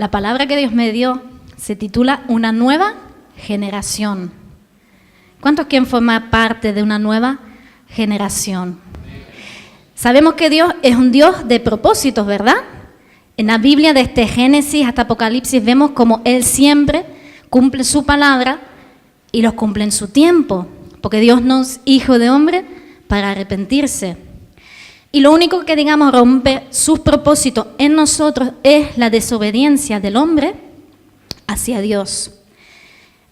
La palabra que Dios me dio se titula Una nueva generación. ¿Cuántos quieren formar parte de una nueva generación? Sabemos que Dios es un Dios de propósitos, ¿verdad? En la Biblia, desde Génesis hasta Apocalipsis, vemos como Él siempre cumple su palabra y los cumple en su tiempo, porque Dios no es hijo de hombre para arrepentirse. Y lo único que, digamos, rompe sus propósitos en nosotros es la desobediencia del hombre hacia Dios.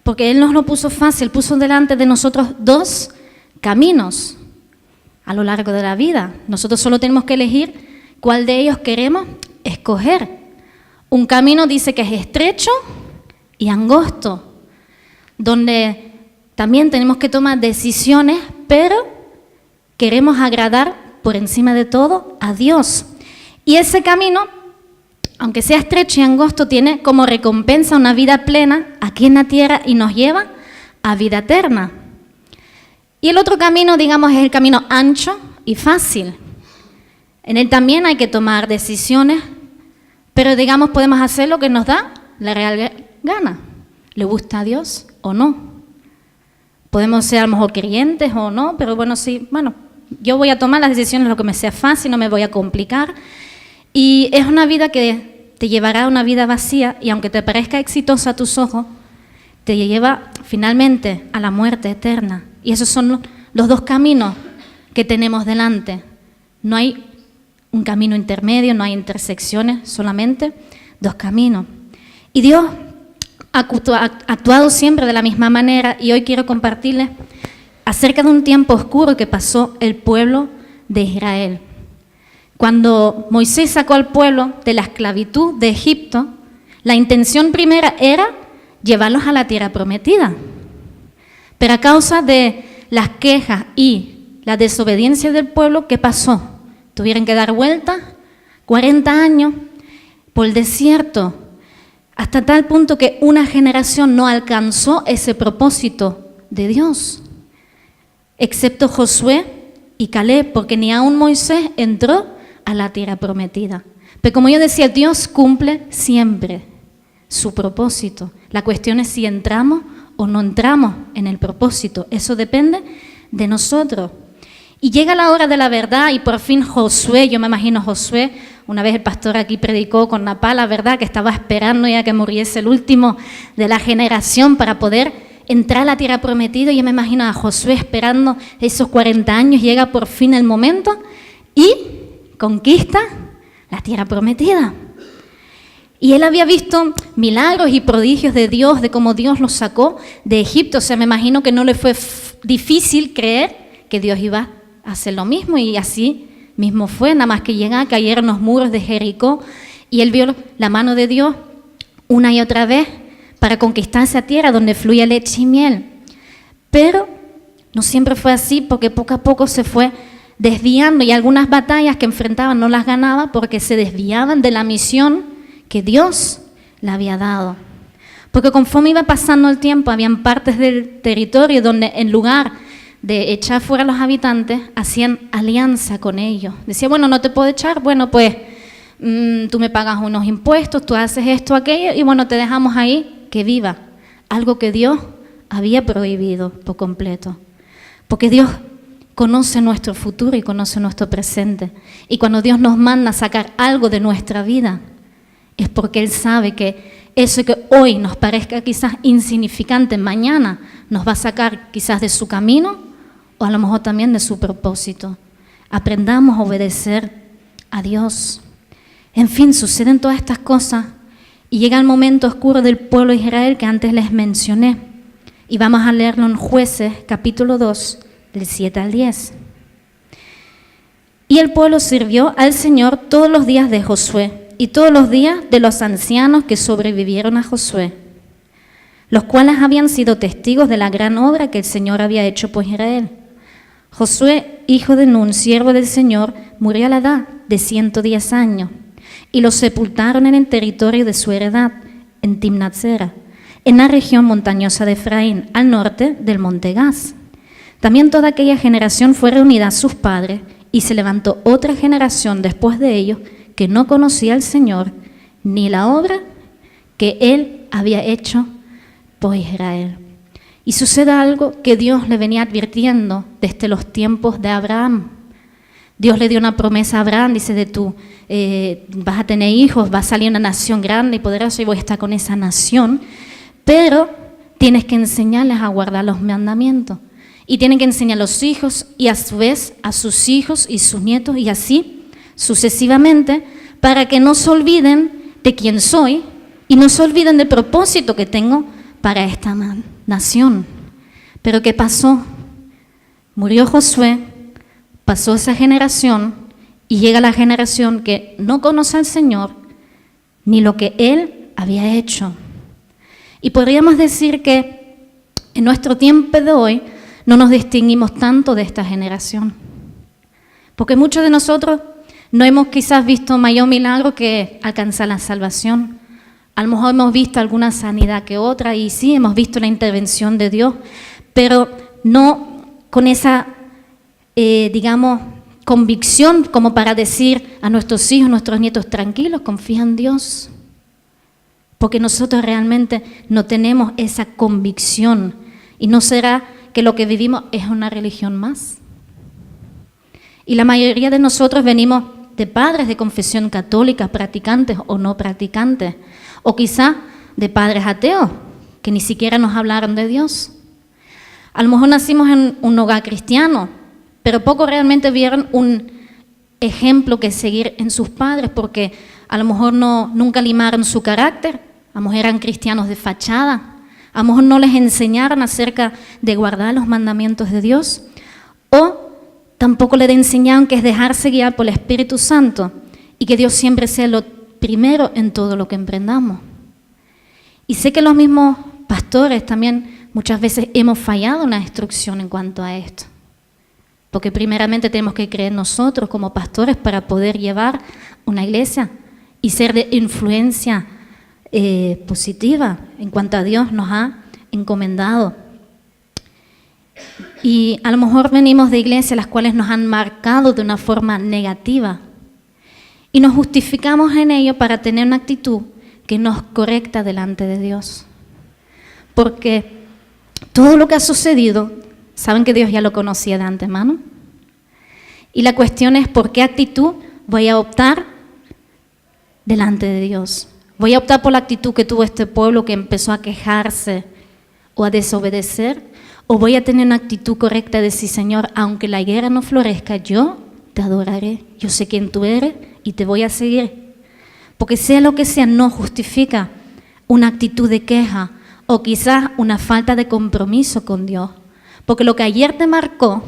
Porque Él nos lo puso fácil, puso delante de nosotros dos caminos a lo largo de la vida. Nosotros solo tenemos que elegir cuál de ellos queremos escoger. Un camino dice que es estrecho y angosto, donde también tenemos que tomar decisiones, pero queremos agradar por encima de todo a Dios. Y ese camino, aunque sea estrecho y angosto, tiene como recompensa una vida plena aquí en la tierra y nos lleva a vida eterna. Y el otro camino, digamos, es el camino ancho y fácil. En él también hay que tomar decisiones, pero digamos podemos hacer lo que nos da la real gana. ¿Le gusta a Dios o no? Podemos ser a lo mejor creyentes o no, pero bueno, sí, bueno, yo voy a tomar las decisiones lo que me sea fácil, no me voy a complicar. Y es una vida que te llevará a una vida vacía y aunque te parezca exitosa a tus ojos, te lleva finalmente a la muerte eterna. Y esos son los dos caminos que tenemos delante. No hay un camino intermedio, no hay intersecciones, solamente dos caminos. Y Dios ha actuado siempre de la misma manera y hoy quiero compartirles acerca de un tiempo oscuro que pasó el pueblo de Israel. Cuando Moisés sacó al pueblo de la esclavitud de Egipto, la intención primera era llevarlos a la tierra prometida. Pero a causa de las quejas y la desobediencia del pueblo, ¿qué pasó? Tuvieron que dar vuelta 40 años por el desierto, hasta tal punto que una generación no alcanzó ese propósito de Dios, excepto Josué y Caleb, porque ni aún Moisés entró a la tierra prometida. Pero como yo decía, Dios cumple siempre su propósito. La cuestión es si entramos o no entramos en el propósito. Eso depende de nosotros. Y llega la hora de la verdad y por fin Josué, yo me imagino Josué, una vez el pastor aquí predicó con la pala, ¿verdad?, que estaba esperando ya que muriese el último de la generación para poder entrar a la tierra prometida. Yo me imagino a Josué esperando esos 40 años, llega por fin el momento y conquista la tierra prometida. Y él había visto milagros y prodigios de Dios, de cómo Dios los sacó de Egipto. O sea, me imagino que no le fue difícil creer que Dios iba a hacer lo mismo y así mismo fue. Nada más que llegan, cayeron los muros de Jericó y él vio la mano de Dios una y otra vez para conquistar esa tierra donde fluye leche y miel. Pero no siempre fue así, porque poco a poco se fue desviando y algunas batallas que enfrentaban no las ganaba porque se desviaban de la misión que Dios le había dado. Porque conforme iba pasando el tiempo, habían partes del territorio donde en lugar de echar fuera a los habitantes, hacían alianza con ellos. Decía, bueno, no te puedo echar, bueno, pues tú me pagas unos impuestos, tú haces esto, aquello, y bueno, te dejamos ahí que viva. Algo que Dios había prohibido por completo. Porque Dios conoce nuestro futuro y conoce nuestro presente. Y cuando Dios nos manda a sacar algo de nuestra vida, es porque Él sabe que eso que hoy nos parezca quizás insignificante, mañana nos va a sacar quizás de su camino o a lo mejor también de su propósito. Aprendamos a obedecer a Dios. En fin, suceden todas estas cosas y llega el momento oscuro del pueblo de Israel que antes les mencioné. Y vamos a leerlo en Jueces, capítulo 2, del 7 al 10. Y el pueblo sirvió al Señor todos los días de Josué y todos los días de los ancianos que sobrevivieron a Josué, los cuales habían sido testigos de la gran obra que el Señor había hecho por Israel. Josué, hijo de Nun, siervo del Señor, murió a la edad de 110 años y lo sepultaron en el territorio de su heredad, en Timnatsera, en la región montañosa de Efraín, al norte del monte Gaz. También toda aquella generación fue reunida a sus padres y se levantó otra generación después de ellos que no conocía al Señor, ni la obra, que Él había hecho por Israel. Y sucede algo que Dios le venía advirtiendo desde los tiempos de Abraham. Dios le dio una promesa a Abraham, dice, vas a tener hijos, va a salir una nación grande y poderosa y voy a estar con esa nación, pero tienes que enseñarles a guardar los mandamientos. Y tienen que enseñar a los hijos y a su vez a sus hijos y sus nietos y así sucesivamente, para que no se olviden de quién soy y no se olviden del propósito que tengo para esta nación. Pero ¿qué pasó? Murió Josué, pasó esa generación y llega la generación que no conoce al Señor ni lo que Él había hecho. Y podríamos decir que en nuestro tiempo de hoy no nos distinguimos tanto de esta generación. Porque muchos de nosotros no hemos quizás visto mayor milagro que alcanzar la salvación. A lo mejor hemos visto alguna sanidad que otra y sí, hemos visto la intervención de Dios, pero no con esa, convicción como para decir a nuestros hijos, nuestros nietos, tranquilos, confía en Dios. Porque nosotros realmente no tenemos esa convicción y no será que lo que vivimos es una religión más. Y la mayoría de nosotros venimos de padres de confesión católica, practicantes o no practicantes, o quizá de padres ateos, que ni siquiera nos hablaron de Dios. A lo mejor nacimos en un hogar cristiano, pero pocos realmente vieron un ejemplo que seguir en sus padres, porque a lo mejor nunca limaron su carácter, a lo mejor eran cristianos de fachada, a lo mejor no les enseñaron acerca de guardar los mandamientos de Dios, o tampoco les enseñaron que es dejarse guiar por el Espíritu Santo y que Dios siempre sea lo primero en todo lo que emprendamos. Y sé que los mismos pastores también muchas veces hemos fallado en la instrucción en cuanto a esto. Porque primeramente tenemos que creer nosotros como pastores para poder llevar una iglesia y ser de influencia positiva en cuanto a Dios nos ha encomendado. Y a lo mejor venimos de iglesias las cuales nos han marcado de una forma negativa y nos justificamos en ello para tener una actitud que nos correcta delante de Dios. Porque todo lo que ha sucedido, saben que Dios ya lo conocía de antemano. Y la cuestión es por qué actitud voy a optar delante de Dios. Voy a optar por la actitud que tuvo este pueblo que empezó a quejarse o a desobedecer, o voy a tener una actitud correcta de decir, Señor, aunque la higuera no florezca, yo te adoraré, yo sé quién tú eres y te voy a seguir. Porque sea lo que sea, no justifica una actitud de queja o quizás una falta de compromiso con Dios. Porque lo que ayer te marcó,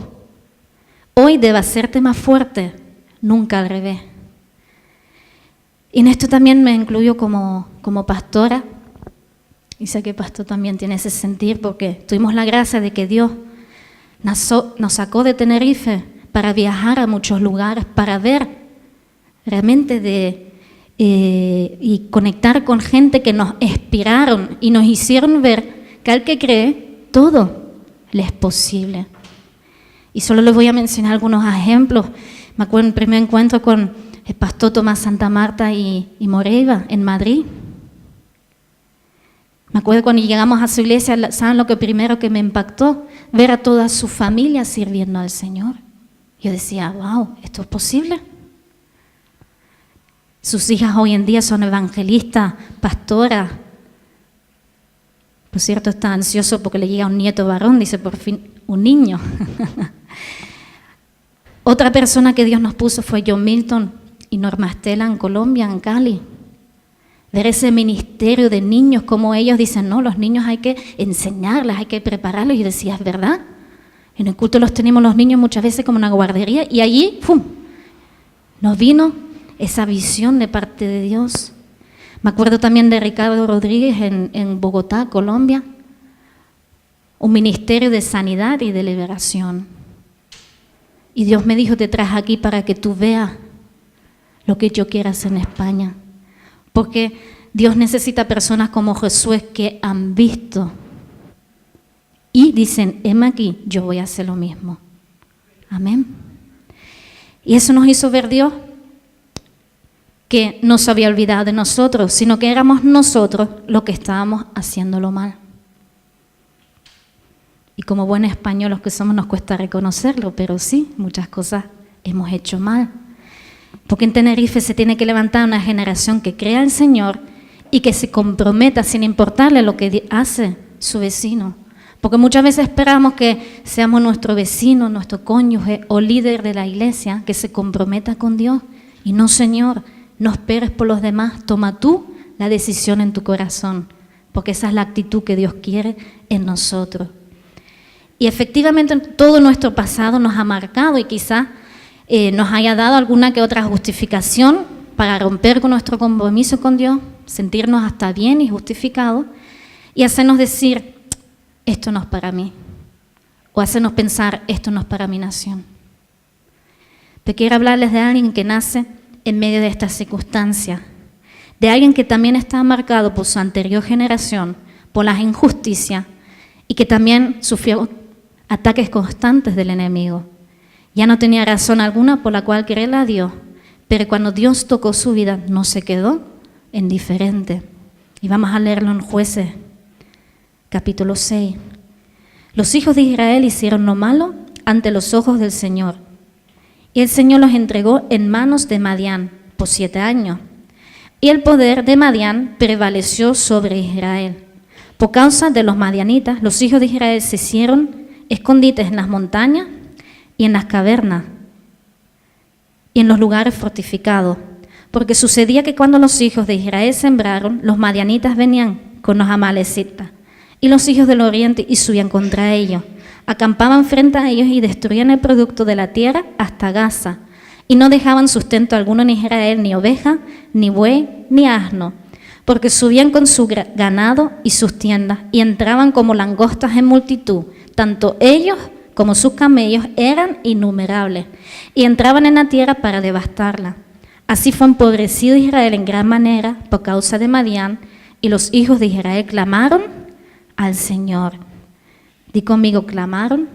hoy debe hacerte más fuerte, nunca al revés. Y en esto también me incluyo como pastora. Y sé que el pastor también tiene ese sentir porque tuvimos la gracia de que Dios nos sacó de Tenerife para viajar a muchos lugares, para ver realmente y conectar con gente que nos inspiraron y nos hicieron ver que al que cree, todo le es posible. Y solo les voy a mencionar algunos ejemplos. Me acuerdo en el primer encuentro con el pastor Tomás Santa Marta y Moreiva en Madrid. Me acuerdo cuando llegamos a su iglesia, ¿saben lo que primero que me impactó? Ver a toda su familia sirviendo al Señor. Yo decía, wow, ¿esto es posible? Sus hijas hoy en día son evangelistas, pastoras. Por cierto, está ansioso porque le llega un nieto varón, dice, por fin, un niño. Otra persona que Dios nos puso fue John Milton y Norma Estela en Colombia, en Cali. Ver ese ministerio de niños, como ellos dicen, no, los niños hay que enseñarles, hay que prepararlos. Y decía, es verdad. En el culto los tenemos los niños muchas veces como una guardería y allí, ¡pum!, nos vino esa visión de parte de Dios. Me acuerdo también de Ricardo Rodríguez en Bogotá, Colombia, un ministerio de sanidad y de liberación. Y Dios me dijo, te traje aquí para que tú veas lo que yo quiero hacer en España. Porque Dios necesita personas como Josué que han visto y dicen, heme aquí, yo voy a hacer lo mismo. Amén. Y eso nos hizo ver Dios que no se había olvidado de nosotros, sino que éramos nosotros los que estábamos haciéndolo mal. Y como buen españoles que somos nos cuesta reconocerlo, pero sí, muchas cosas hemos hecho mal. Porque en Tenerife se tiene que levantar una generación que crea al Señor y que se comprometa sin importarle lo que hace su vecino. Porque muchas veces esperamos que seamos nuestro vecino, nuestro cónyuge o líder de la iglesia que se comprometa con Dios. Y no, Señor, no esperes por los demás, toma tú la decisión en tu corazón, porque esa es la actitud que Dios quiere en nosotros. Y efectivamente todo nuestro pasado nos ha marcado y quizás nos haya dado alguna que otra justificación para romper con nuestro compromiso con Dios, sentirnos hasta bien y justificados y hacernos decir, esto no es para mí, o hacernos pensar, esto no es para mi nación. Pero quiero hablarles de alguien que nace en medio de estas circunstancias, de alguien que también está marcado por su anterior generación, por las injusticias y que también sufrió ataques constantes del enemigo. Ya no tenía razón alguna por la cual quererle a Dios, pero cuando Dios tocó su vida no se quedó indiferente. Y vamos a leerlo en Jueces, capítulo 6. Los hijos de Israel hicieron lo malo ante los ojos del Señor, y el Señor los entregó en manos de Madián por 7 años. Y el poder de Madián prevaleció sobre Israel. Por causa de los madianitas, los hijos de Israel se hicieron escondites en las montañas y en las cavernas y en los lugares fortificados, porque sucedía que cuando los hijos de Israel sembraron, los madianitas venían con los amalecitas y los hijos del oriente y subían contra ellos, acampaban frente a ellos y destruían el producto de la tierra hasta Gaza, y no dejaban sustento alguno en Israel, ni oveja, ni buey, ni asno, porque subían con su ganado y sus tiendas, y entraban como langostas en multitud, tanto ellos como sus camellos eran innumerables, y entraban en la tierra para devastarla. Así fue empobrecido Israel en gran manera por causa de Madián, y los hijos de Israel clamaron al Señor. Di conmigo, clamaron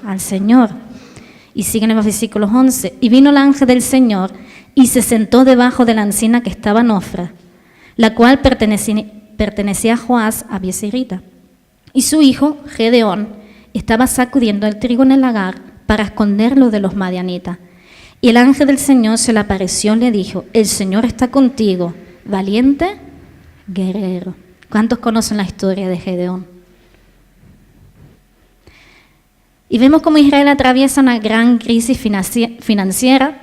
al Señor. Y siguen en los versículos 11. Y vino el ángel del Señor y se sentó debajo de la encina que estaba en Ofra, la cual pertenecía a Joás, a Biesirita. Y su hijo, Gedeón, estaba sacudiendo el trigo en el lagar para esconderlo de los madianitas. Y el ángel del Señor se le apareció y le dijo, el Señor está contigo, valiente guerrero. ¿Cuántos conocen la historia de Gedeón? Y vemos cómo Israel atraviesa una gran crisis financiera.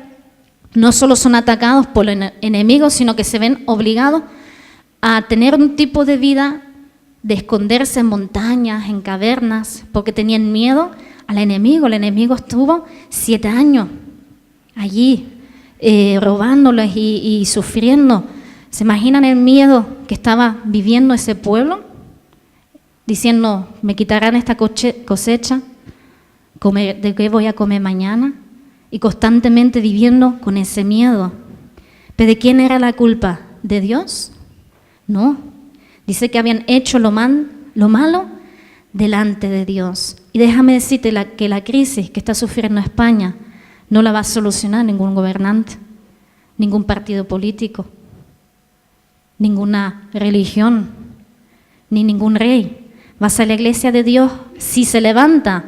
No solo son atacados por los enemigos, sino que se ven obligados a tener un tipo de vida de esconderse en montañas, en cavernas, porque tenían miedo al enemigo. El enemigo estuvo 7 años allí, robándoles y sufriendo. ¿Se imaginan el miedo que estaba viviendo ese pueblo? Diciendo, me quitarán esta cosecha, ¿de qué voy a comer mañana? Y constantemente viviendo con ese miedo. ¿Pero de quién era la culpa? ¿De Dios? No. Dice que habían hecho lo malo delante de Dios. Y déjame decirte que la crisis que está sufriendo España no la va a solucionar ningún gobernante, ningún partido político, ninguna religión, ni ningún rey. Va a ser la iglesia de Dios si se levanta,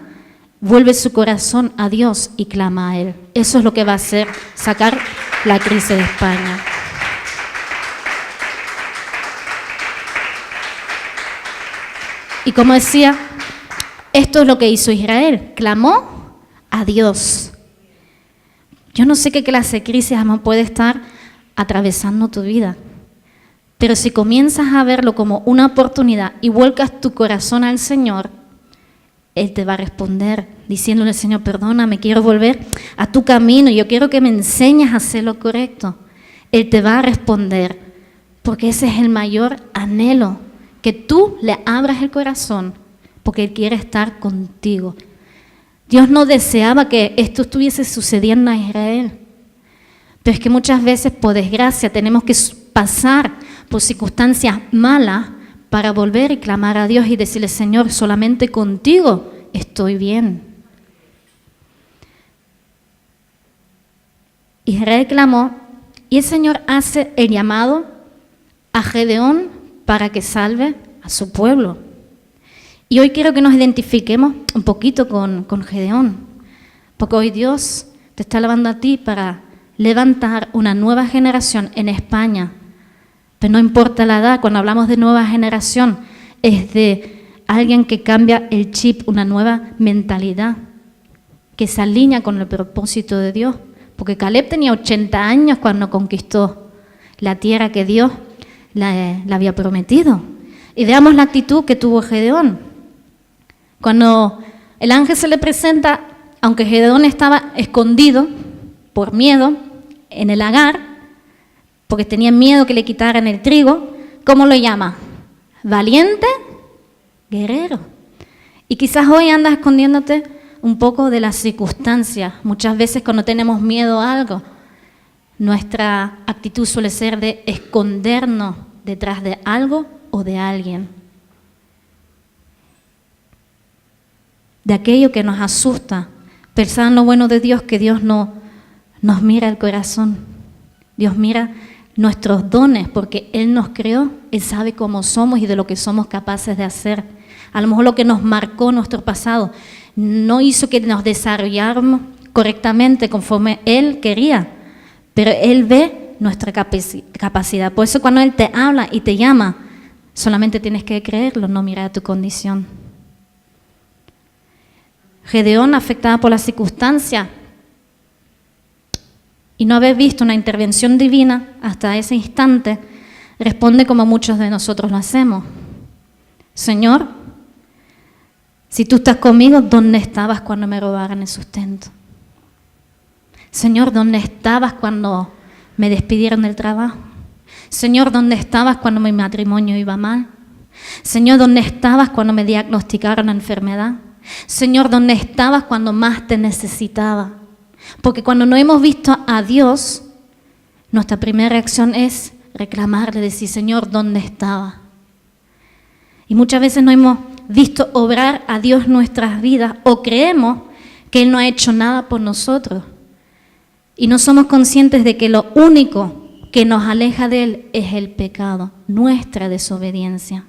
vuelve su corazón a Dios y clama a Él. Eso es lo que va a hacer sacar la crisis de España. Y como decía, esto es lo que hizo Israel, clamó a Dios. Yo no sé qué clase de crisis puede estar atravesando tu vida, pero si comienzas a verlo como una oportunidad y vuelcas tu corazón al Señor, Él te va a responder diciéndole al Señor, perdóname, quiero volver a tu camino, yo quiero que me enseñes a hacer lo correcto. Él te va a responder, porque ese es el mayor anhelo, que tú le abras el corazón, porque Él quiere estar contigo. Dios no deseaba que esto estuviese sucediendo a Israel, pero es que muchas veces, por desgracia, tenemos que pasar por circunstancias malas para volver y clamar a Dios y decirle, Señor, solamente contigo estoy bien. Israel clamó Y el Señor hace el llamado a Gedeón para que salve a su pueblo. Y hoy quiero que nos identifiquemos un poquito con Gedeón, porque hoy Dios te está llamando a ti para levantar una nueva generación en España. Pero no importa la edad, cuando hablamos de nueva generación, es de alguien que cambia el chip, una nueva mentalidad, que se alinea con el propósito de Dios. Porque Caleb tenía 80 años cuando conquistó la tierra que Dios le había prometido. Y veamos la actitud que tuvo Gedeón. Cuando el ángel se le presenta, aunque Gedeón estaba escondido por miedo en el lagar, porque tenía miedo que le quitaran el trigo, ¿cómo lo llama? Valiente guerrero. Y quizás hoy andas escondiéndote un poco de las circunstancias. Muchas veces cuando tenemos miedo a algo, nuestra actitud suele ser de escondernos detrás de algo o de alguien. De aquello que nos asusta. Pensar en lo bueno de Dios, que Dios no nos mira el corazón. Dios mira nuestros dones, porque Él nos creó, Él sabe cómo somos y de lo que somos capaces de hacer. A lo mejor lo que nos marcó nuestro pasado no hizo que nos desarrolláramos correctamente conforme Él quería, pero Él ve nuestra capacidad. Por eso cuando Él te habla y te llama, solamente tienes que creerlo, no mirar tu condición. Gedeón, afectada por las circunstancias y no haber visto una intervención divina hasta ese instante, responde como muchos de nosotros lo hacemos. Señor, si tú estás conmigo, ¿dónde estabas cuando me robaran el sustento? Señor, ¿dónde estabas cuando me despidieron del trabajo? Señor, ¿dónde estabas cuando mi matrimonio iba mal? Señor, ¿dónde estabas cuando me diagnosticaron la enfermedad? Señor, ¿dónde estabas cuando más te necesitaba? Porque cuando no hemos visto a Dios, nuestra primera reacción es reclamarle, decir, Señor, ¿dónde estaba? Y muchas veces no hemos visto obrar a Dios nuestras vidas o creemos que Él no ha hecho nada por nosotros. Y no somos conscientes de que lo único que nos aleja de Él es el pecado, nuestra desobediencia.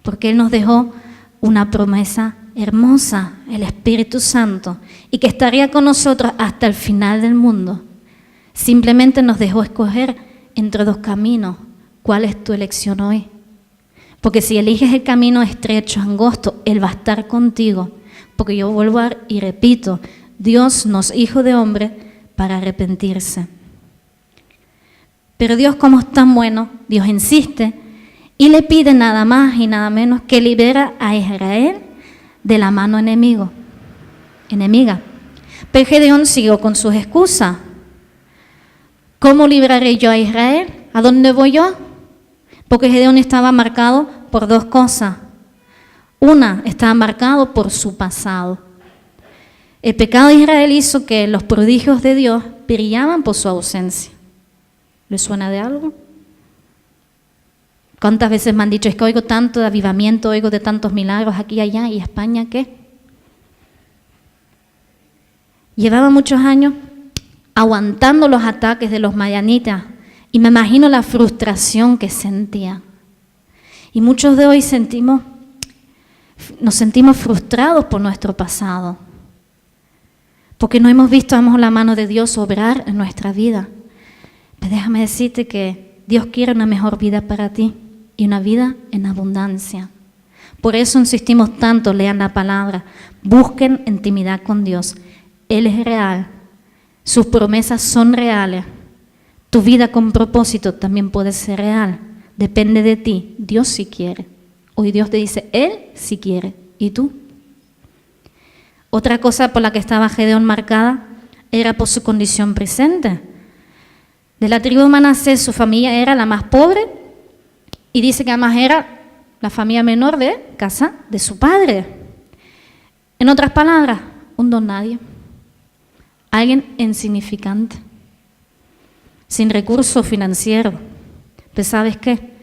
Porque Él nos dejó una promesa hermosa, el Espíritu Santo, y que estaría con nosotros hasta el final del mundo. Simplemente nos dejó escoger entre dos caminos. ¿Cuál es tu elección hoy? Porque si eliges el camino estrecho, angosto, Él va a estar contigo. Porque yo vuelvo y repito, Dios nos hizo de hombre para arrepentirse. Pero Dios, como es tan bueno, Dios insiste y le pide nada más y nada menos que libera a Israel de la mano enemiga. Pero Gedeón siguió con sus excusas. ¿Cómo libraré yo a Israel? ¿A dónde voy yo? Porque Gedeón estaba marcado por dos cosas. Una, estaba marcado por su pasado. El pecado de Israel hizo que los prodigios de Dios brillaban por su ausencia. ¿Le suena de algo? ¿Cuántas veces me han dicho, es que oigo tanto de avivamiento, oigo de tantos milagros aquí y allá, y España qué? Llevaba muchos años aguantando los ataques de los madianitas y me imagino la frustración que sentía. Y muchos de hoy nos sentimos frustrados por nuestro pasado, porque no hemos visto la mano de Dios obrar en nuestra vida. Pero déjame decirte que Dios quiere una mejor vida para ti y una vida en abundancia. Por eso insistimos tanto, lean la palabra, busquen intimidad con Dios. Él es real, sus promesas son reales. Tu vida con propósito también puede ser real. Depende de ti, Dios sí quiere. Hoy Dios te dice, Él sí quiere, ¿y tú? Otra cosa por la que estaba Gedeón marcada era por su condición presente. De la tribu de Manasés, su familia era la más pobre y dice que además era la familia menor de casa de su padre. En otras palabras, un don nadie, alguien insignificante, sin recursos financieros. Pero ¿sabes qué?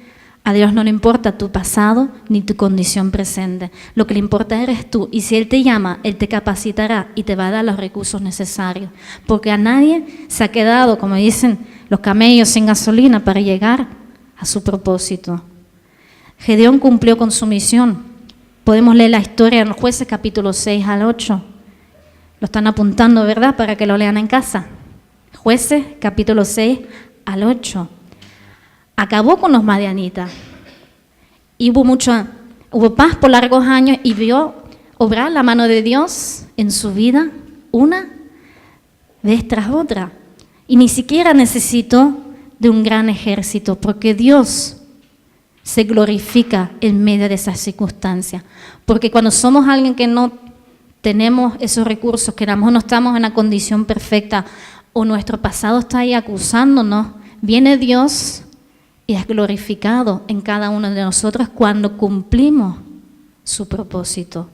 A Dios no le importa tu pasado ni tu condición presente. Lo que le importa eres tú. Y si Él te llama, Él te capacitará y te va a dar los recursos necesarios. Porque a nadie se ha quedado, como dicen los camellos, sin gasolina para llegar a su propósito. Gedeón cumplió con su misión. Podemos leer la historia en los Jueces capítulo 6 al 8. Lo están apuntando, ¿verdad? Para que lo lean en casa. Jueces capítulo 6 al 8. Acabó con los madianitas. Y hubo paz por largos años y vio obrar la mano de Dios en su vida una vez tras otra. Y ni siquiera necesitó de un gran ejército, porque Dios se glorifica en medio de esas circunstancias. Porque cuando somos alguien que no tenemos esos recursos, que a lo mejor no estamos en la condición perfecta o nuestro pasado está ahí acusándonos, viene Dios y es glorificado en cada uno de nosotros cuando cumplimos su propósito,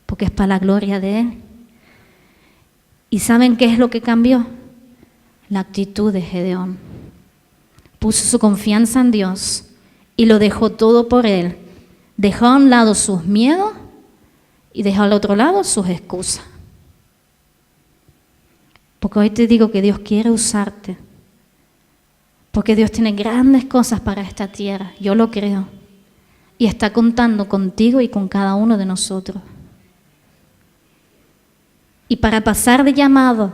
porque es para la gloria de Él. ¿Y saben qué es lo que cambió? La actitud de Gedeón. Puso su confianza en Dios y lo dejó todo por Él. Dejó a un lado sus miedos y dejó al otro lado sus excusas. Porque hoy te digo que Dios quiere usarte. Porque Dios tiene grandes cosas para esta tierra, yo lo creo. Y está contando contigo y con cada uno de nosotros. Y para pasar de llamado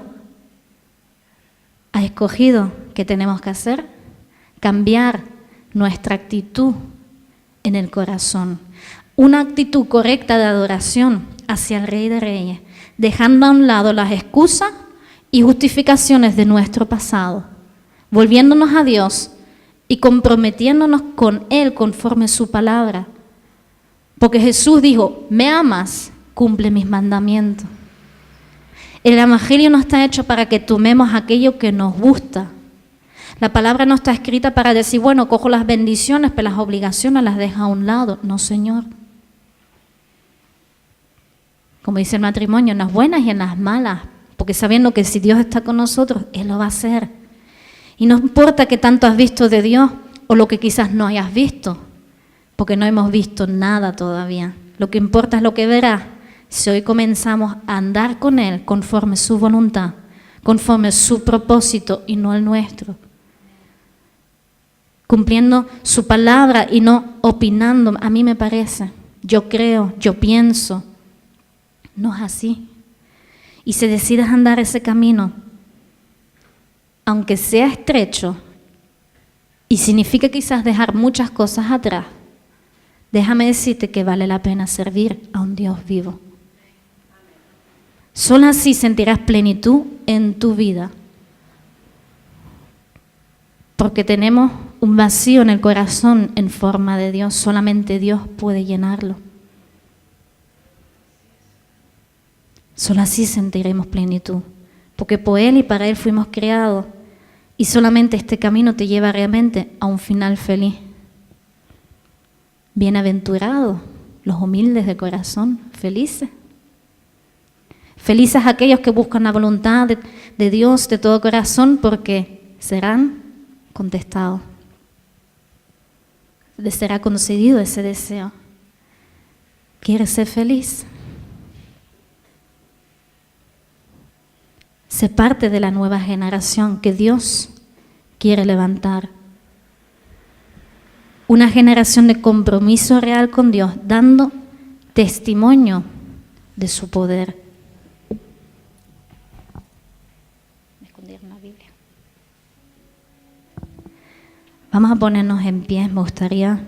a escogido, ¿qué tenemos que hacer? Cambiar nuestra actitud en el corazón. Una actitud correcta de adoración hacia el Rey de Reyes, dejando a un lado las excusas y justificaciones de nuestro pasado, volviéndonos a Dios y comprometiéndonos con Él conforme su palabra. Porque Jesús dijo, ¿me amas? Cumple mis mandamientos. El evangelio no está hecho para que tomemos aquello que nos gusta. La palabra no está escrita para decir, bueno, cojo las bendiciones, pero las obligaciones las dejo a un lado. No, Señor. Como dice el matrimonio, en las buenas y en las malas. Porque sabiendo que si Dios está con nosotros, Él lo va a hacer. Y no importa qué tanto has visto de Dios o lo que quizás no hayas visto, porque no hemos visto nada todavía. Lo que importa es lo que verás si hoy comenzamos a andar con Él conforme su voluntad, conforme su propósito y no el nuestro. Cumpliendo su palabra y no opinando, a mí me parece, yo creo, yo pienso. No es así. Y si decides andar ese camino, aunque sea estrecho y significa quizás dejar muchas cosas atrás, déjame decirte que vale la pena servir a un Dios vivo. Solo así sentirás plenitud en tu vida, porque tenemos un vacío en el corazón en forma de Dios, solamente Dios puede llenarlo. Solo así sentiremos plenitud, porque por Él y para Él fuimos creados. Y solamente este camino te lleva realmente a un final feliz. Bienaventurados los humildes de corazón, felices. Felices aquellos que buscan la voluntad de Dios de todo corazón, porque serán contestados. Les será concedido ese deseo. ¿Quieres ser feliz? Sé parte de la nueva generación que Dios quiere levantar. Una generación de compromiso real con Dios, dando testimonio de su poder. Me escondieron la Biblia. Vamos a ponernos en pie, me gustaría